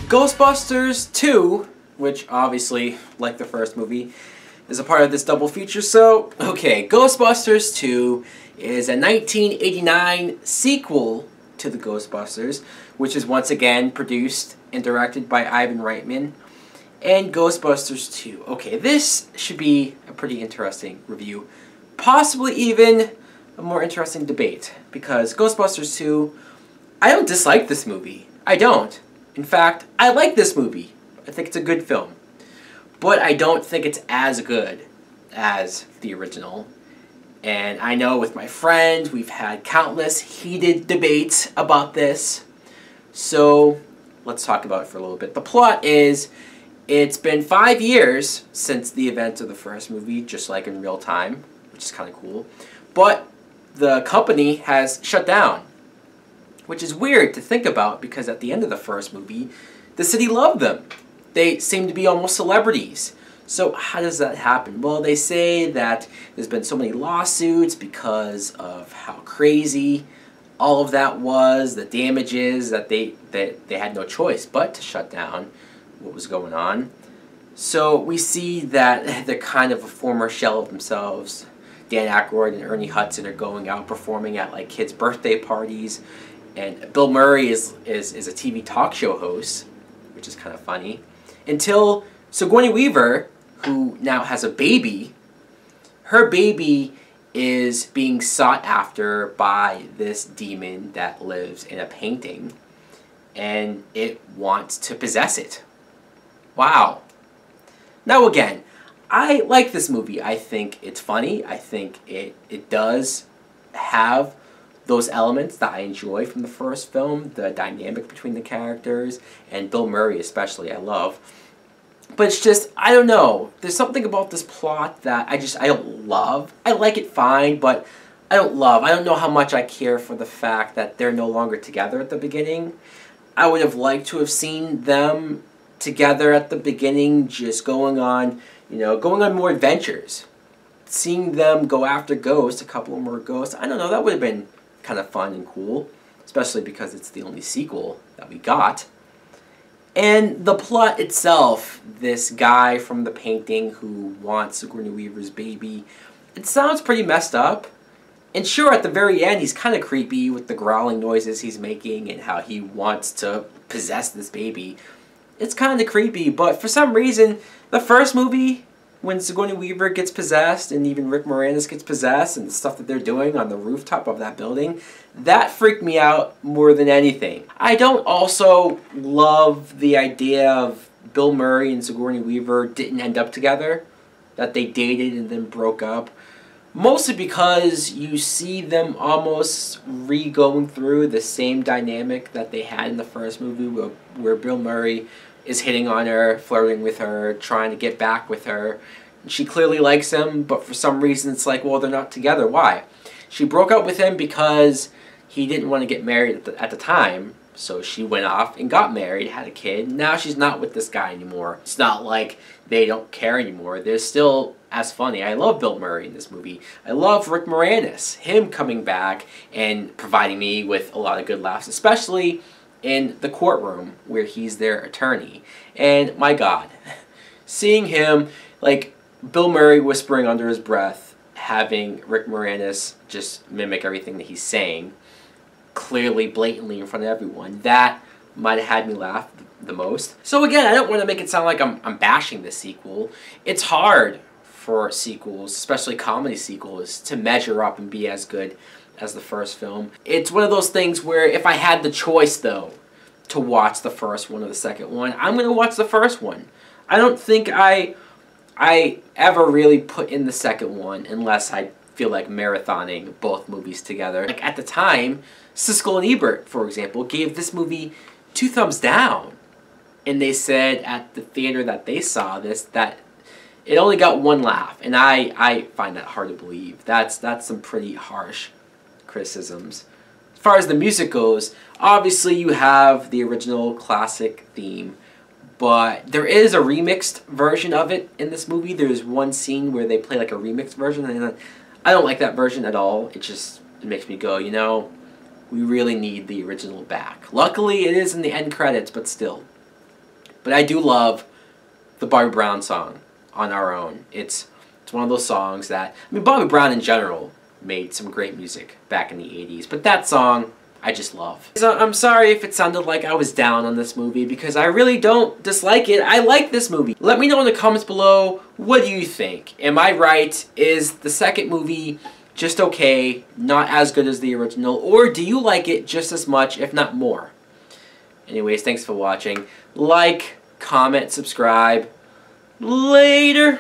Ghostbusters 2, which obviously, like the first movie, is a part of this double feature. So, okay, Ghostbusters 2 is a 1989 sequel to the Ghostbusters, which is once again produced and directed by Ivan Reitman. And Ghostbusters 2. Okay, this should be a pretty interesting review. Possibly even a more interesting debate. Because Ghostbusters 2, I don't dislike this movie. I don't. In fact, I like this movie. I think it's a good film. But I don't think it's as good as the original. And I know with my friends, we've had countless heated debates about this. So, let's talk about it for a little bit. The plot is, it's been 5 years since the events of the first movie, just like in real time, which is kind of cool. But the company has shut down, which is weird to think about because at the end of the first movie, the city loved them. They seem to be almost celebrities. So how does that happen? Well, they say that there's been so many lawsuits because of how crazy all of that was, the damages, that they had no choice but to shut down what was going on. So we see that they're kind of a former shell of themselves. Dan Aykroyd and Ernie Hudson are going out performing at like kids' birthday parties, and Bill Murray is a TV talk show host, which is kind of funny. Until Sigourney Weaver, who now has a baby, her baby is being sought after by this demon that lives in a painting, and it wants to possess it. Wow. Now again, I like this movie. I think it's funny. I think it does have those elements that I enjoy from the first film, the dynamic between the characters, and Bill Murray especially, I love. But it's just, I don't know, there's something about this plot that I don't love. I like it fine, but I don't love. I don't know how much I care for the fact that they're no longer together at the beginning. I would have liked to have seen them together at the beginning, just going on, going on more adventures. Seeing them go after ghosts, a couple more ghosts, I don't know, that would have been kind of fun and cool, especially because it's the only sequel that we got. And the plot itself, this guy from the painting who wants Sigourney Weaver's baby, it sounds pretty messed up. And sure, at the very end, he's kind of creepy with the growling noises he's making and how he wants to possess this baby. It's kind of creepy, but for some reason, the first movie, when Sigourney Weaver gets possessed and even Rick Moranis gets possessed and the stuff that they're doing on the rooftop of that building, that freaked me out more than anything. I don't also love the idea of Bill Murray and Sigourney Weaver didn't end up together, that they dated and then broke up. Mostly because you see them almost re-going through the same dynamic that they had in the first movie where Bill Murray is hitting on her, flirting with her, trying to get back with her. She clearly likes him, but for some reason it's like, well, they're not together. Why? She broke up with him because he didn't want to get married at the time, so she went off and got married, had a kid. Now she's not with this guy anymore. It's not like they don't care anymore. They're still as funny. I love Bill Murray in this movie. I love Rick Moranis, him coming back and providing me with a lot of good laughs, especially in the courtroom where he's their attorney. And my God, seeing him, like Bill Murray whispering under his breath, having Rick Moranis just mimic everything that he's saying, clearly, blatantly in front of everyone, that might have had me laugh the most. So again, I don't want to make it sound like I'm bashing this sequel. It's hard for sequels, especially comedy sequels, to measure up and be as good as the first film. It's one of those things where if I had the choice, though, to watch the first one or the second one, I'm going to watch the first one. I don't think I ever really put in the second one unless I feel like marathoning both movies together. Like at the time, Siskel and Ebert, for example, gave this movie 2 thumbs down. And they said at the theater that they saw this that it only got 1 laugh. And I find that hard to believe. That's some pretty harsh criticisms. As far as the music goes, obviously you have the original classic theme, but there is a remixed version of it in this movie. There's one scene where they play like a remixed version, and I don't like that version at all. It makes me go, we really need the original back. Luckily, it is in the end credits, but still. But I do love the Bobby Brown song, On Our Own. It's one of those songs that, I mean, Bobby Brown in general made some great music back in the 80s, but that song I just love. So I'm sorry if it sounded like I was down on this movie, because I really don't dislike it. I like this movie. Let me know in the comments below, what do you think? Am I right? Is the second movie just okay, not as good as the original, or do you like it just as much, if not more? Anyways, thanks for watching. Like, comment, subscribe. Later!